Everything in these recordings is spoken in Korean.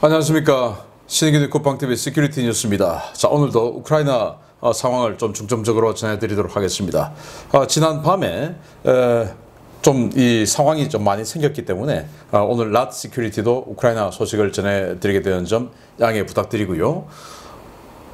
안녕하십니까. 신의균의 쿠팡TV 시큐리티 뉴스입니다. 자, 오늘도 우크라이나 상황을 좀 중점적으로 전해드리도록 하겠습니다. 지난 밤에 좀 이 상황이 좀 많이 생겼기 때문에 오늘 랏 시큐리티도 우크라이나 소식을 전해드리게 되는 점 양해 부탁드리고요.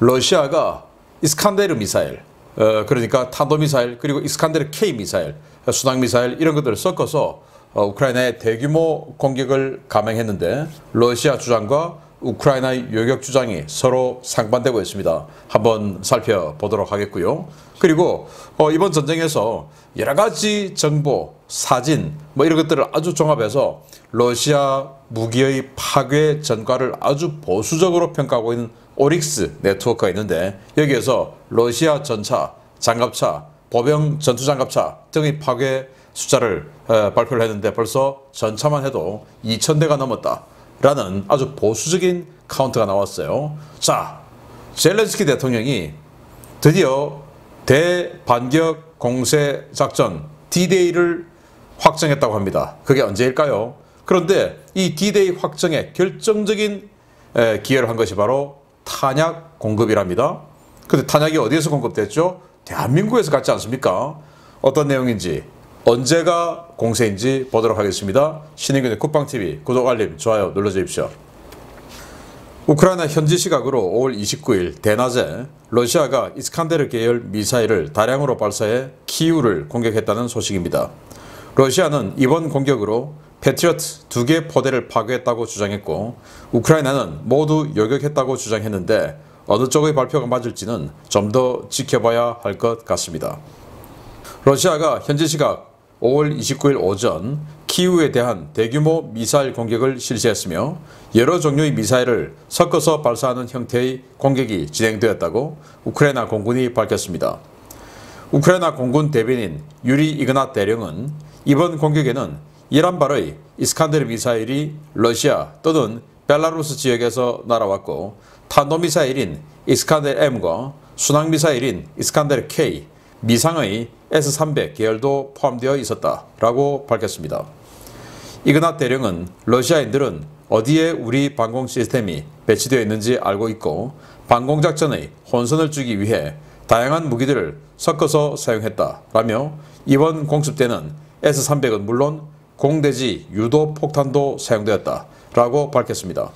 러시아가 이스칸데르 미사일, 그러니까 탄도미사일 그리고 이스칸데르 K 미사일, 순항미사일 이런 것들을 섞어서 우크라이나의 대규모 공격을 감행했는데 러시아 주장과 우크라이나의 요격 주장이 서로 상반되고 있습니다. 한번 살펴보도록 하겠고요. 그리고 이번 전쟁에서 여러 가지 정보, 사진 이런 것들을 아주 종합해서 러시아 무기의 파괴 전과를 아주 보수적으로 평가하고 있는 오릭스 네트워크가 있는데 여기에서 러시아 전차, 장갑차, 보병 전투장갑차 등의 파괴 숫자를 발표를 했는데 벌써 전차만 해도 2,000대가 넘었다라는 아주 보수적인 카운트가 나왔어요. 자, 젤렌스키 대통령이 드디어 대반격 공세 작전 D-Day를 확정했다고 합니다. 그게 언제일까요? 그런데 이 D-Day 확정에 결정적인 기여를 한 것이 바로 탄약 공급이랍니다. 근데 탄약이 어디에서 공급됐죠? 대한민국에서 갔지 않습니까? 어떤 내용인지 언제가 공세인지 보도록 하겠습니다. 신의균의 쿠팡TV 구독, 알림, 좋아요 눌러주십시오. 우크라이나 현지 시각으로 5월 29일 대낮에 러시아가 이스칸데르 계열 미사일을 다량으로 발사해 키이우를 공격했다는 소식입니다. 러시아는 이번 공격으로 패트리어트 2개 포대를 파괴했다고 주장했고 우크라이나는 모두 요격했다고 주장했는데 어느 쪽의 발표가 맞을지는 좀 더 지켜봐야 할 것 같습니다. 러시아가 현지 시각 5월 29일 오전 키이우에 대한 대규모 미사일 공격을 실시했으며 여러 종류의 미사일을 섞어서 발사하는 형태의 공격이 진행되었다고 우크라이나 공군이 밝혔습니다. 우크라이나 공군 대변인 유리 이그낫 대령은 이번 공격에는 이란발의 이스칸데르 미사일이 러시아 또는 벨라루스 지역에서 날아왔고 탄도미사일인 이스칸데르 M과 순항미사일인 이스칸데르 K, 미상의 S-300 계열도 포함되어 있었다라고 밝혔습니다. 이그낫 대령은 러시아인들은 어디에 우리 방공 시스템이 배치되어 있는지 알고 있고 방공작전의 혼선을 주기 위해 다양한 무기들을 섞어서 사용했다라며 이번 공습 때는 S-300은 물론 공대지 유도 폭탄도 사용되었다라고 밝혔습니다.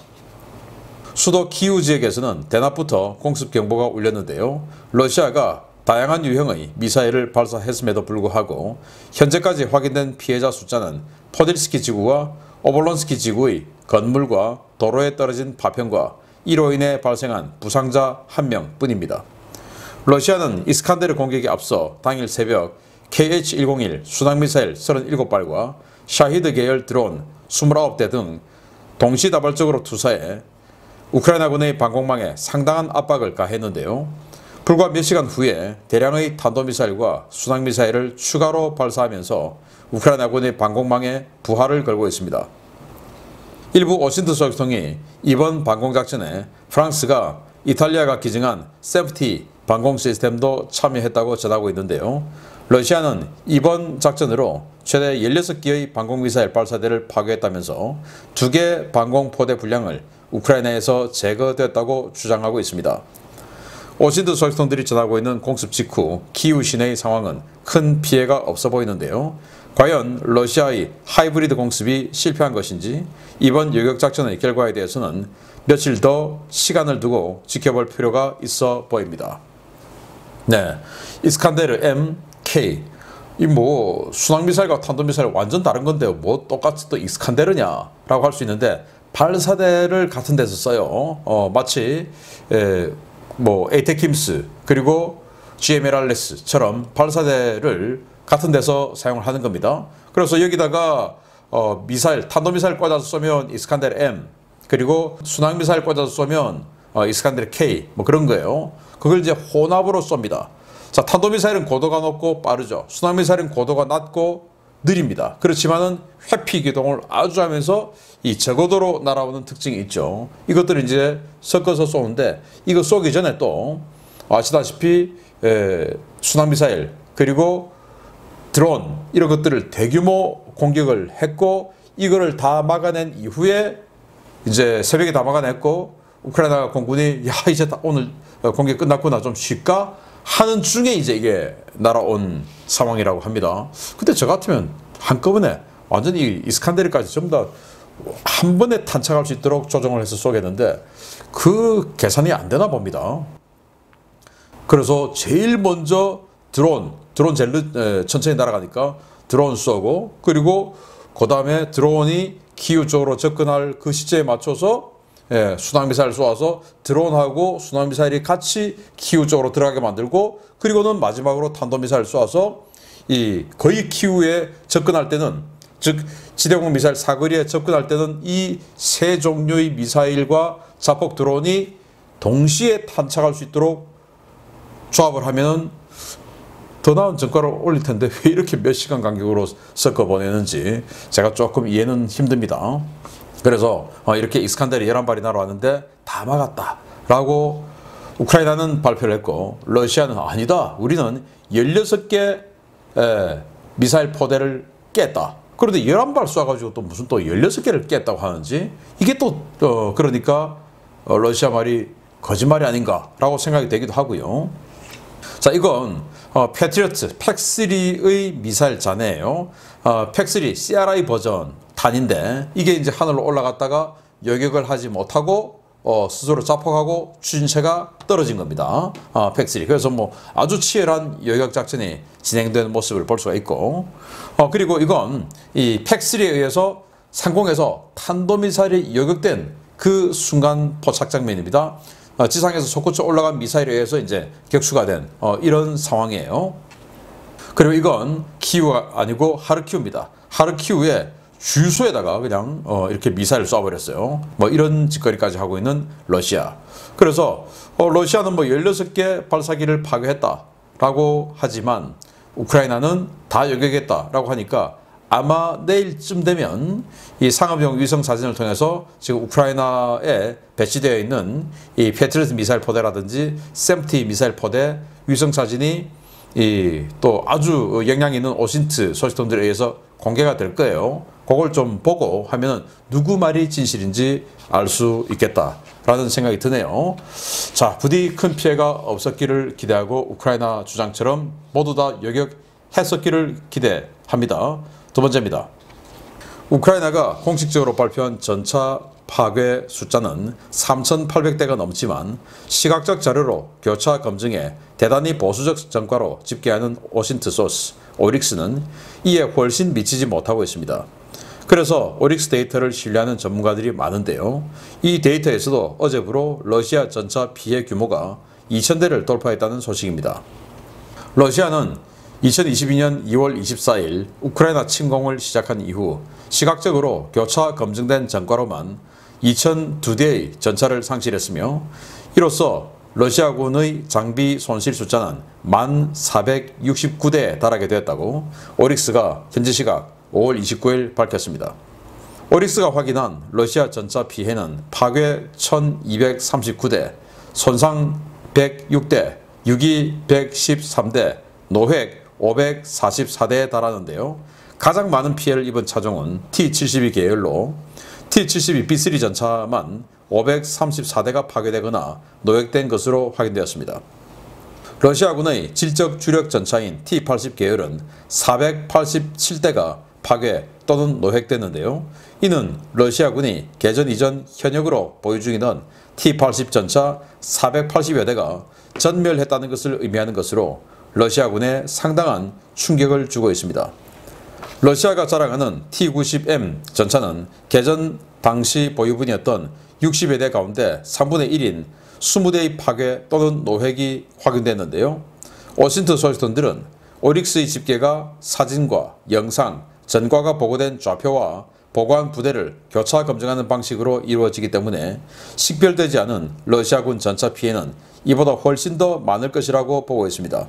수도 키이우 지역에서는 대낮부터 공습 경보가 울렸는데요. 러시아가 다양한 유형의 미사일을 발사했음에도 불구하고 현재까지 확인된 피해자 숫자는 포딜스키 지구와 오볼론스키 지구의 건물과 도로에 떨어진 파편과 이로 인해 발생한 부상자 1명 뿐입니다. 러시아는 이스칸데르 공격에 앞서 당일 새벽 KH-101 순항미사일 37발과 샤히드 계열 드론 29대 등 동시다발적으로 투사해 우크라이나군의 방공망에 상당한 압박을 가했는데요. 불과 몇 시간 후에 대량의 탄도미사일과 순항미사일을 추가로 발사하면서 우크라이나군의 방공망에 부하를 걸고 있습니다. 일부 오신트 소식통이 이번 방공작전에 프랑스가 이탈리아가 기증한 세프티 방공 시스템도 참여했다고 전하고 있는데요. 러시아는 이번 작전으로 최대 16기의 방공미사일 발사대를 파괴했다면서 2개 방공포대 분량을 우크라이나에서 제거됐다고 주장하고 있습니다. 오신트 소식통들이 전하고 있는 공습 직후 키이우 시내의 상황은 큰 피해가 없어 보이는데요. 과연 러시아의 하이브리드 공습이 실패한 것인지 이번 요격작전의 결과에 대해서는 며칠 더 시간을 두고 지켜볼 필요가 있어 보입니다. 네, 이스칸데르 M, K 이 순항미사일과 탄도미사일 완전 다른 건데요. 똑같이 또 이스칸데르냐 라고 할 수 있는데 발사대를 같은 데서 써요. 마치 에이테킴스 그리고 GMLRS처럼 발사대를 같은 데서 사용을 하는 겁니다. 그래서 여기다가 미사일, 탄도미사일 꽂아서 쏘면 이스칸데르 M 그리고 순항미사일 꽂아서 쏘면 이스칸데르 K 그런 거예요. 그걸 이제 혼합으로 쏩니다. 자, 탄도미사일은 고도가 높고 빠르죠. 순항미사일은 고도가 낮고 느립니다. 그렇지만은 회피 기동을 아주 하면서 이 저고도로 날아오는 특징이 있죠. 이것들을 이제 섞어서 쏘는데 이거 쏘기 전에 또 아시다시피 순항미사일 그리고 드론 이런 것들을 대규모 공격을 했고 이거를 다 막아낸 이후에 이제 새벽에 다 막아냈고 우크라이나 공군이 야 이제 다 오늘 공격 끝났구나 좀 쉴까 하는 중에 이제 이게 날아온 상황이라고 합니다. 근데 저 같으면 한꺼번에 완전히 이스칸데르까지 전부 다 한 번에 탄착할 수 있도록 조정을 해서 쏘겠는데 그 계산이 안 되나 봅니다. 그래서 제일 먼저 드론 제일 천천히 날아가니까 드론 쏘고 그리고 그 다음에 드론이 키우 쪽으로 접근할 그 시점에 맞춰서 순항미사일 쏘아서 드론하고 순항미사일이 같이 키우 쪽으로 들어가게 만들고 그리고는 마지막으로 탄도미사일 쏘아서 이 거의 키우에 접근할 때는 즉 지대공 미사일 사거리에 접근할 때는 이 세 종류의 미사일과 자폭 드론이 동시에 탄착할 수 있도록 조합을 하면은 더 나은 전과를 올릴 텐데 왜 이렇게 몇 시간 간격으로 섞어 보내는지 제가 조금 이해는 힘듭니다. 그래서 이렇게 이스칸데르 11발이 날아왔는데 다 막았다라고 우크라이나는 발표를 했고 러시아는 아니다. 우리는 16개 미사일 포대를 깼다. 그런데 11발 쏴가지고 또 무슨 또 16개를 깼다고 하는지 이게 또 그러니까 러시아 말이 거짓말이 아닌가라고 생각이 되기도 하고요. 자, 이건 패트리어트 팩3의 미사일 잔해예요. 팩3 CRI 버전 탄인데 이게 이제 하늘로 올라갔다가 요격을 하지 못하고 스스로 자폭하고 추진체가 떨어진 겁니다. 팩3. 그래서 뭐 아주 치열한 요격 작전이 진행되는 모습을 볼 수가 있고 그리고 이건 이 팩3에 의해서 상공에서 탄도미사일이 요격된 그 순간 포착 장면입니다. 지상에서 솟구쳐 올라간 미사일에 의해서 이제 격추가 된 이런 상황이에요. 그리고 이건 키우가 아니고 하르키우입니다. 하르키우의 주소에다가 그냥 이렇게 미사일을 쏴버렸어요. 뭐 이런 짓거리까지 하고 있는 러시아. 그래서 러시아는 뭐 16개 발사기를 파괴했다라고 하지만 우크라이나는 다 요격했다라고 하니까 아마 내일쯤 되면 이 상업용 위성 사진을 통해서 지금 우크라이나에 배치되어 있는 이 패트리어트 미사일 포대라든지 샘티 미사일 포대 위성 사진이 또 아주 영향 있는 오신트 소식통들에 의해서 공개가 될 거예요. 그걸 좀 보고 하면 누구 말이 진실인지 알 수 있겠다라는 생각이 드네요. 자, 부디 큰 피해가 없었기를 기대하고 우크라이나 주장처럼 모두 다 요격했었기를 기대합니다. 두 번째입니다. 우크라이나가 공식적으로 발표한 전차 파괴 숫자는 3,800대가 넘지만 시각적 자료로 교차 검증에 대단히 보수적 전과로 집계하는 오신트 소스 오릭스는 이에 훨씬 미치지 못하고 있습니다. 그래서 오릭스 데이터를 신뢰하는 전문가들이 많은데요. 이 데이터에서도 어제부로 러시아 전차 피해 규모가 2,000대를 돌파했다는 소식입니다. 러시아는 2022년 2월 24일 우크라이나 침공을 시작한 이후 시각적으로 교차 검증된 전과로만 2,002대의 전차를 상실했으며 이로써 러시아군의 장비 손실 숫자는 1,469대에 달하게 되었다고 오릭스가 현지 시각 5월 29일 밝혔습니다. 오릭스가 확인한 러시아 전차 피해는 파괴 1,239대, 손상 106대, 유기 113대, 노획 544대에 달하는데요. 가장 많은 피해를 입은 차종은 T-72 계열로 T-72 B3 전차만 534대가 파괴되거나 노획된 것으로 확인되었습니다. 러시아군의 질적 주력 전차인 T-80 계열은 487대가 파괴 또는 노획됐는데요. 이는 러시아군이 개전 이전 현역으로 보유 중이던 T-80 전차 480여 대가 전멸했다는 것을 의미하는 것으로 러시아군에 상당한 충격을 주고 있습니다. 러시아가 자랑하는 T-90M 전차는 개전 당시 보유분이었던 60여 대 가운데 3분의 1인 20대의 파괴 또는 노획이 확인됐는데요. 오신트 소식통들은 오릭스의 집계가 사진과 영상, 전과가 보고된 좌표와 보관 부대를 교차 검증하는 방식으로 이루어지기 때문에 식별되지 않은 러시아군 전차 피해는 이보다 훨씬 더 많을 것이라고 보고 있습니다.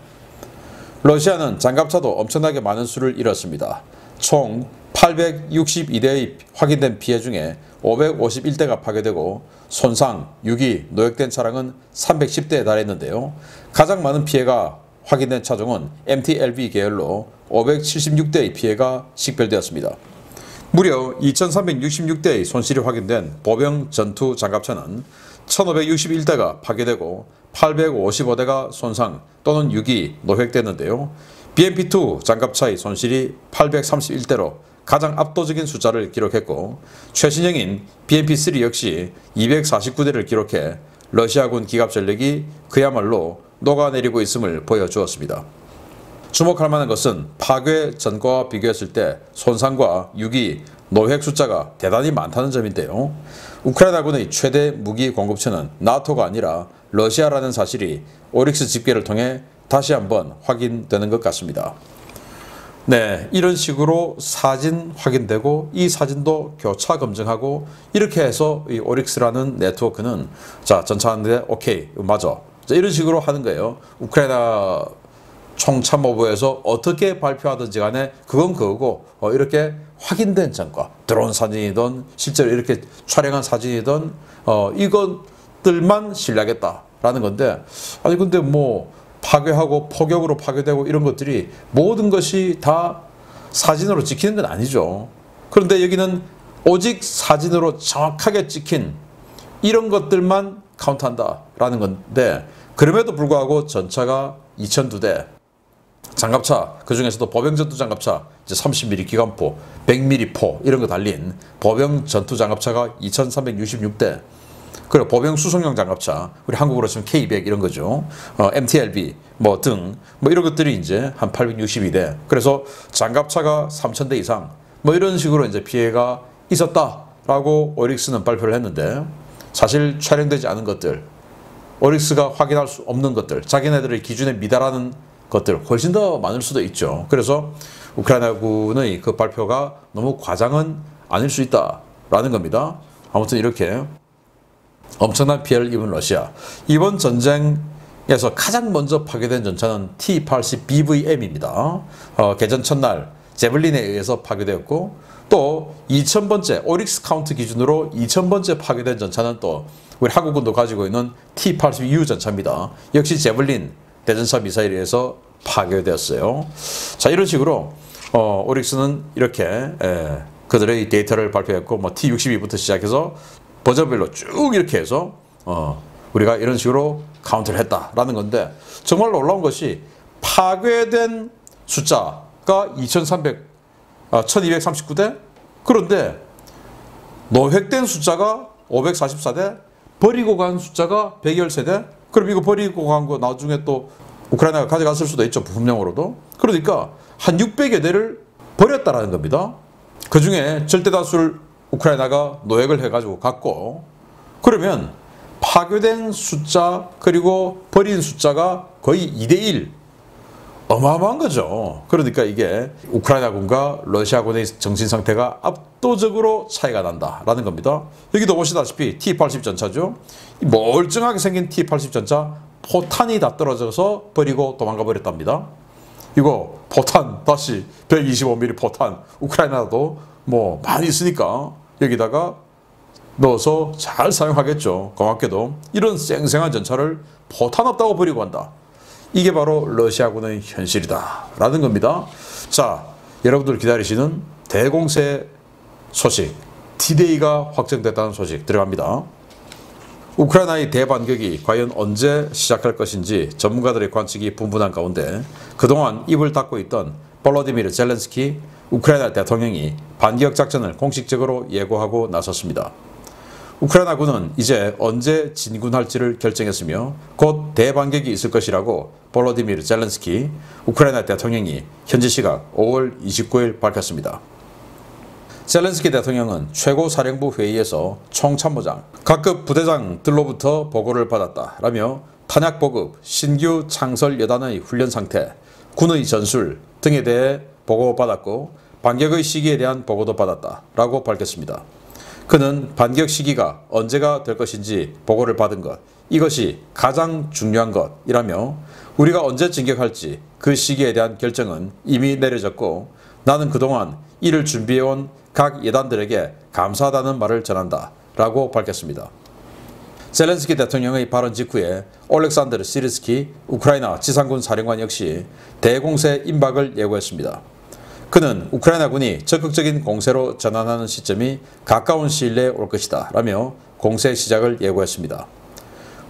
러시아는 장갑차도 엄청나게 많은 수를 잃었습니다. 총 862대의 확인된 피해 중에 551대가 파괴되고 손상, 유기, 노획된 차량은 310대에 달했는데요. 가장 많은 피해가 확인된 차종은 MT-LV 계열로 576대의 피해가 식별되었습니다. 무려 2366대의 손실이 확인된 보병 전투 장갑차는 1561대가 파괴되고 855대가 손상 또는 유기, 노획됐는데요. BMP-2 장갑차의 손실이 831대로 가장 압도적인 숫자를 기록했고 최신형인 BMP-3 역시 249대를 기록해 러시아군 기갑 전력이 그야말로 녹아내리고 있음을 보여주었습니다. 주목할 만한 것은 파괴 전과와 비교했을 때 손상과 유기, 노획 숫자가 대단히 많다는 점인데요. 우크라이나군의 최대 무기 공급처는 나토가 아니라 러시아라는 사실이 오릭스 집계를 통해 다시 한번 확인되는 것 같습니다. 네, 이런 식으로 사진 확인되고 이 사진도 교차 검증하고 이렇게 해서 이 오릭스라는 네트워크는 자, 전차하는데 오케이, 맞아. 자, 이런 식으로 하는 거예요. 우크라이나 총참모부에서 어떻게 발표하든지 간에 그건 그거고 이렇게 확인된 전과 드론 사진이든 실제로 이렇게 촬영한 사진이든 이것들만 신뢰하겠다라는 건데 아니 근데 뭐 파괴하고 포격으로 파괴되고 이런 것들이 모든 것이 다 사진으로 찍히는 건 아니죠. 그런데 여기는 오직 사진으로 정확하게 찍힌 이런 것들만 카운트한다라는 건데 그럼에도 불구하고 전차가 2002대 장갑차, 그 중에서도 보병 전투 장갑차, 이제 30mm 기관포, 100mm 포 이런 거 달린 보병 전투 장갑차가 2366대, 그리고 보병 수송용 장갑차, 우리 한국으로 치면 K100 이런 거죠. MTLB 뭐 등 뭐 이런 것들이 이제 한 862대. 그래서 장갑차가 3000대 이상 뭐 이런 식으로 이제 피해가 있었다라고 오릭스는 발표를 했는데 사실 촬영되지 않은 것들, 오릭스가 확인할 수 없는 것들, 자기네들의 기준에 미달하는 것들 훨씬 더 많을 수도 있죠. 그래서 우크라이나군의 그 발표가 너무 과장은 아닐 수 있다라는 겁니다. 아무튼 이렇게 엄청난 피해를 입은 러시아. 이번 전쟁에서 가장 먼저 파괴된 전차는 T-80BVM입니다. 개전 첫날 제블린에 의해서 파괴되었고 또 2000번째 오릭스 카운트 기준으로 2000번째 파괴된 전차는 또 우리 한국군도 가지고 있는 T-82U 전차입니다. 역시 제블린 대전차 미사일에 의해서 파괴되었어요. 자, 이런 식으로 오릭스는 이렇게 그들의 데이터를 발표했고 뭐 T-62부터 시작해서 버전별로 쭉 이렇게 해서 우리가 이런 식으로 카운트를 했다라는 건데 정말 놀라운 것이 파괴된 숫자가 1239대 그런데 노획된 숫자가 544대 버리고 간 숫자가 113대 그럼 이거 버리고 간 거 나중에 또 우크라이나가 가져갔을 수도 있죠. 부품용으로도. 그러니까 한 600여 대를 버렸다라는 겁니다. 그 중에 절대 다수를 우크라이나가 노획을 해가지고 갔고 그러면 파괴된 숫자 그리고 버린 숫자가 거의 2대1 어마어마한 거죠. 그러니까 이게 우크라이나군과 러시아군의 정신상태가 압도적으로 차이가 난다라는 겁니다. 여기도 보시다시피 T-80 전차죠. 멀쩡하게 생긴 T-80 전차 포탄이 다 떨어져서 버리고 도망가 버렸답니다. 이거 포탄 다시 125mm 포탄 우크라이나도 뭐 많이 있으니까 여기다가 넣어서 잘 사용하겠죠. 고맙게도 이런 쌩쌩한 전차를 포탄 없다고 버리고 간다. 이게 바로 러시아군의 현실이다 라는 겁니다. 자, 여러분들 기다리시는 대공세 소식 D-Day가 확정됐다는 소식 들어갑니다. 우크라이나의 대반격이 과연 언제 시작할 것인지 전문가들의 관측이 분분한 가운데 그동안 입을 닫고 있던 볼로디미르 젤렌스키 우크라이나 대통령이 반격 작전을 공식적으로 예고하고 나섰습니다. 우크라이나군은 이제 언제 진군할지를 결정했으며 곧 대반격이 있을 것이라고 볼로디미르 젤렌스키 우크라이나 대통령이 현지 시각 5월 29일 밝혔습니다. 젤렌스키 대통령은 최고사령부 회의에서 총참모장, 각급 부대장들로부터 보고를 받았다라며 탄약 보급, 신규 창설 여단의 훈련 상태, 군의 전술 등에 대해 보고받았고 반격의 시기에 대한 보고도 받았다라고 밝혔습니다. 그는 반격 시기가 언제가 될 것인지 보고를 받은 것, 이것이 가장 중요한 것이라며 우리가 언제 진격할지 그 시기에 대한 결정은 이미 내려졌고 나는 그동안 이를 준비해온 각 예단들에게 감사하다는 말을 전한다 라고 밝혔습니다. 젤렌스키 대통령의 발언 직후에 올렉산드르 시르스키 우크라이나 지상군 사령관 역시 대공세 임박을 예고했습니다. 그는 우크라이나군이 적극적인 공세로 전환하는 시점이 가까운 시일 내에 올 것이다 라며 공세 시작을 예고했습니다.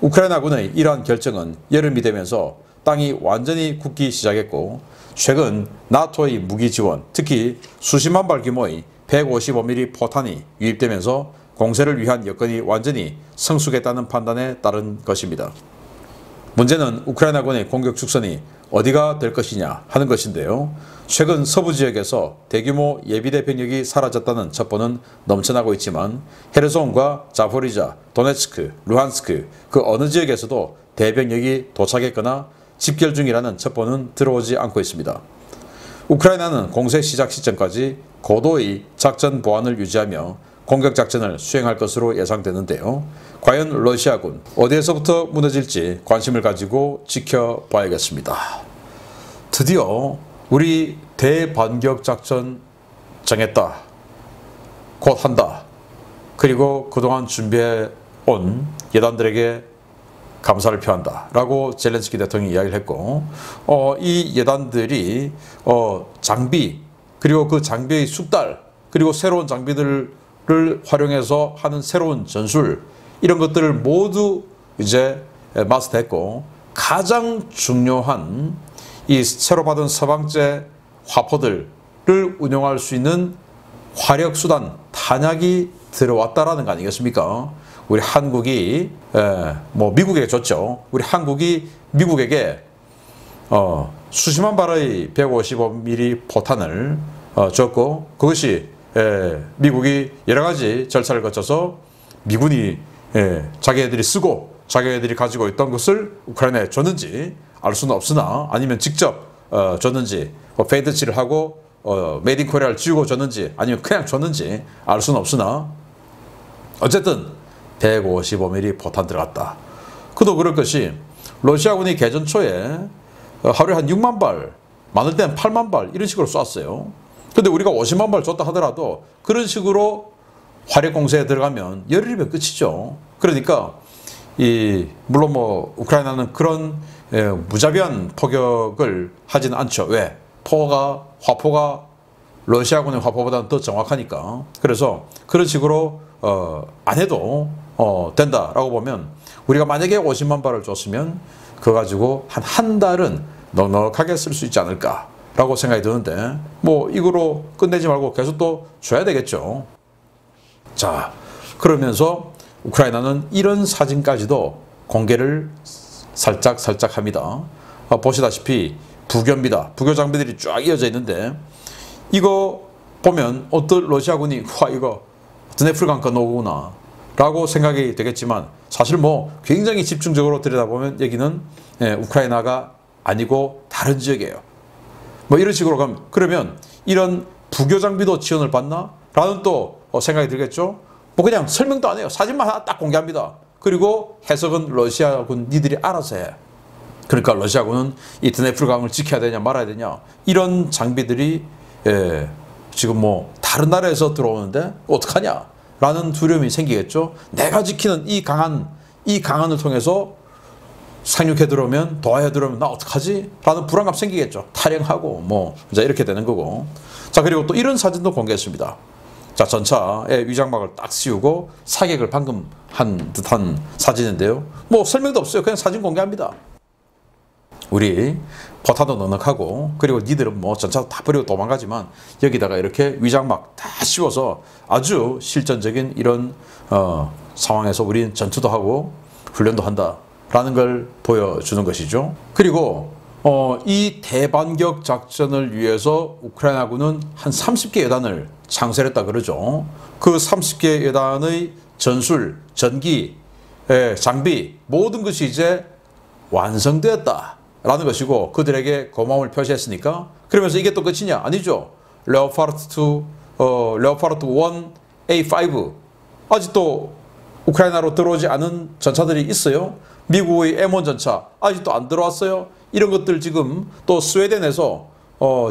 우크라이나군의 이러한 결정은 여름이 되면서 땅이 완전히 굳기 시작했고 최근 나토의 무기 지원, 특히 수십만 발 규모의 155mm 포탄이 유입되면서 공세를 위한 여건이 완전히 성숙했다는 판단에 따른 것입니다. 문제는 우크라이나군의 공격 축선이 어디가 될 것이냐 하는 것인데요. 최근 서부 지역에서 대규모 예비대 병력이 사라졌다는 첩보는 넘쳐나고 있지만 헤르손과 자포리자, 도네츠크, 루한스크 그 어느 지역에서도 대병력이 도착했거나 집결 중이라는 첩보는 들어오지 않고 있습니다. 우크라이나는 공세 시작 시점까지 고도의 작전 보안을 유지하며 공격 작전을 수행할 것으로 예상되는데요. 과연 러시아군 어디에서부터 무너질지 관심을 가지고 지켜봐야겠습니다. 드디어 우리 대반격 작전 정했다. 곧 한다. 그리고 그동안 준비해온 예단들에게 감사를 표한다 라고 젤렌스키 대통령이 이야기를 했고 이 예단들이 장비 그리고 그 장비의 숙달 그리고 새로운 장비들을 활용해서 하는 새로운 전술 이런 것들을 모두 이제 마스터했고 가장 중요한 이 새로 받은 서방제 화포들을 운용할 수 있는 화력수단 탄약이 들어왔다라는 거 아니겠습니까? 우리 한국이 미국에게 줬죠. 우리 한국이 미국에게 수십만 발의 155mm 포탄을 줬고 그것이 미국이 여러 가지 절차를 거쳐서 미군이 자기네들이 쓰고 자기네들이 가지고 있던 것을 우크라이나에 줬는지 알 수는 없으나 아니면 직접 줬는지 페인트칠을 하고 메이드 인 코리아를 지우고 줬는지 아니면 그냥 줬는지 알 수는 없으나 어쨌든 155mm 포탄 들어갔다. 그도 그럴 것이 러시아군이 개전 초에 하루에 한 6만 발, 많을 때는 8만 발 이런 식으로 쐈어요. 근데 우리가 50만 발 줬다 하더라도 그런 식으로 화력 공세에 들어가면 열흘이면 끝이죠. 그러니까 물론 우크라이나는 그런 무자비한 포격을 하지는 않죠. 왜? 화포가 러시아군의 화포보다는 더 정확하니까. 그래서 그런 식으로 안 해도 된다라고 보면 우리가 만약에 50만 발을 줬으면 그거 가지고 한 달은 넉넉하게 쓸 수 있지 않을까라고 생각이 드는데 이거로 끝내지 말고 계속 또 줘야 되겠죠. 자, 그러면서 우크라이나는 이런 사진까지도 공개를 살짝 합니다. 보시다시피 부교입니다. 부교 장비들이 쫙 이어져 있는데 이거 보면 어떤 러시아군이 이거 드네프르강가 노구나 라고 생각이 되겠지만 사실 굉장히 집중적으로 들여다보면 여기는 우크라이나가 아니고 다른 지역이에요. 이런 식으로 그러면 이런 부교 장비도 지원을 받나? 라는 또 생각이 들겠죠. 그냥 설명도 안 해요. 사진만 하나 딱 공개합니다. 그리고 해석은 러시아군 니들이 알아서 해. 그러니까 러시아군은 이 드네프르강을 지켜야 되냐 말아야 되냐 이런 장비들이 지금 다른 나라에서 들어오는데 어떡하냐 라는 두려움이 생기겠죠. 내가 지키는 이 강한을 통해서 상륙해 들어오면 도하해 들어오면 나 어떡하지? 라는 불안감 생기겠죠. 탈영하고 이제 이렇게 되는 거고. 자, 그리고 또 이런 사진도 공개했습니다. 자, 전차에 위장막을 딱 씌우고 사격을 방금 한 듯한 사진인데요. 설명도 없어요. 그냥 사진 공개합니다. 우리 포탄도 넉넉하고 그리고 니들은 전차 다 버리고 도망가지만 여기다가 이렇게 위장막 다 씌워서 아주 실전적인 이런 상황에서 우리는 전투도 하고 훈련도 한다라는 걸 보여주는 것이죠. 그리고 이 대반격 작전을 위해서 우크라이나군은 한 30개 여단을 창설했다 그러죠. 그 30개 여단의 전술, 전기, 장비 모든 것이 이제 완성되었다 라는 것이고 그들에게 고마움을 표시했으니까 그러면서 이게 또 끝이냐? 아니죠. 레오파르트 1 A5 아직도 우크라이나로 들어오지 않은 전차들이 있어요. 미국의 M1 전차 아직도 안 들어왔어요. 이런 것들 지금 또 스웨덴에서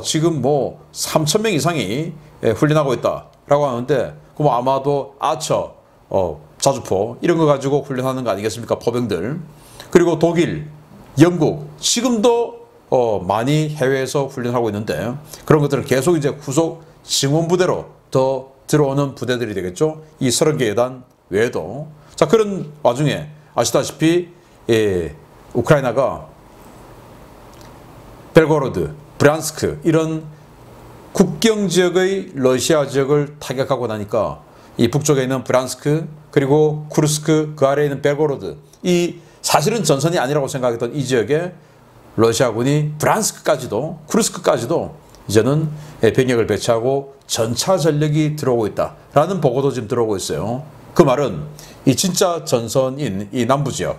지금 3,000명 이상이 훈련하고 있다라고 하는데 그럼 아마도 아처, 자주포 이런 거 가지고 훈련하는 거 아니겠습니까? 포병들. 그리고 독일, 영국 지금도 많이 해외에서 훈련하고 있는데 그런 것들은 계속 이제 후속 증원 부대로 더 들어오는 부대들이 되겠죠. 이 30개 여단 외에도. 자, 그런 와중에 아시다시피 우크라이나가 벨고로드, 브란스크 이런 국경 지역의 러시아 지역을 타격하고 나니까 이 북쪽에 있는 브란스크 그리고 쿠르스크 그 아래에 있는 벨고로드 이 사실은 전선이 아니라고 생각했던 이 지역에 러시아군이 브란스크까지도 쿠르스크까지도 이제는 병력을 배치하고 전차 전력이 들어오고 있다라는 보고도 지금 들어오고 있어요. 그 말은 이 진짜 전선인 이 남부 지역,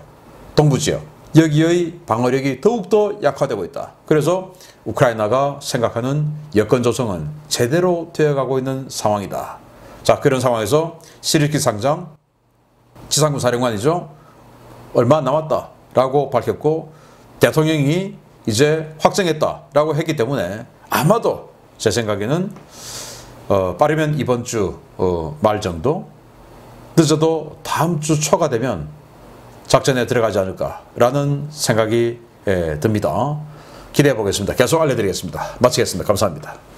동부 지역 여기의 방어력이 더욱더 약화되고 있다. 그래서 우크라이나가 생각하는 여건 조성은 제대로 되어가고 있는 상황이다. 자, 그런 상황에서 시리키 상장 지상군 사령관이죠. 얼마 안 남았다라고 밝혔고 대통령이 이제 확정했다라고 했기 때문에 아마도 제 생각에는 빠르면 이번 주 말 정도 늦어도 다음 주 초가 되면 작전에 들어가지 않을까라는 생각이 듭니다. 기대해 보겠습니다. 계속 알려드리겠습니다. 마치겠습니다. 감사합니다.